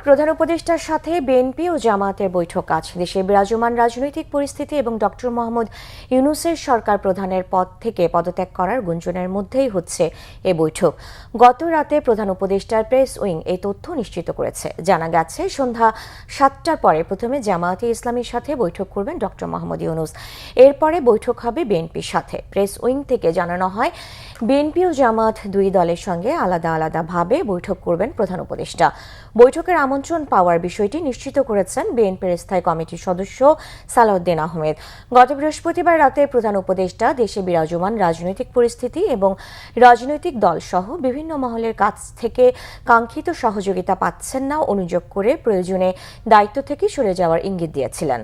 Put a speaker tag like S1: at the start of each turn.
S1: প্রধান উপদেষ্টার সাথে বিএনপি ও জামায়াতের বৈঠক আজ। দেশে বিরাজমান রাজনৈতিক পরিস্থিতি এবং ডক্টর মোহাম্মদ ইউনূসের সরকার প্রধানের পদ থেকে পদত্যাগ করার গুঞ্জনের মধ্যেই হচ্ছে এ বৈঠক। গত রাতে প্রধান উপদেষ্টার প্রেস উইং এই তথ্য নিশ্চিত করেছে। জানা গেছে, সন্ধ্যা ৭টার পরে প্রথমে জামায়াতে ইসলামীর সাথে বৈঠক করবেন ডক্টর মোহাম্মদ ইউনূস। এরপরে বৈঠক হবে বিএনপির সাথে। প্রেস উইং থেকে জানানো হয়, বিএনপি ও জামায়াত দুই দলের সঙ্গে আলাদা আলাদাভাবে বৈঠক করবেন প্রধান উপদেষ্টা। বৈঠকের আমন্ত্রণ পাওয়ার বিষয়টি নিশ্চিত করেছেন বিএনপির স্থায়ী কমিটির সদস্য সালাউদ্দিন আহমেদ। গত বৃহস্পতিবার রাতে প্রধান উপদেষ্টা দেশে বিরাজমান রাজনৈতিক পরিস্থিতি এবং রাজনৈতিক দলসহ বিভিন্ন মহলের কাছ থেকে কাঙ্ক্ষিত সহযোগিতা পাচ্ছেন না অনুযোগ করে প্রয়োজনে দায়িত্ব থেকে সরে যাওয়ার ইঙ্গিত দিয়েছিলেন।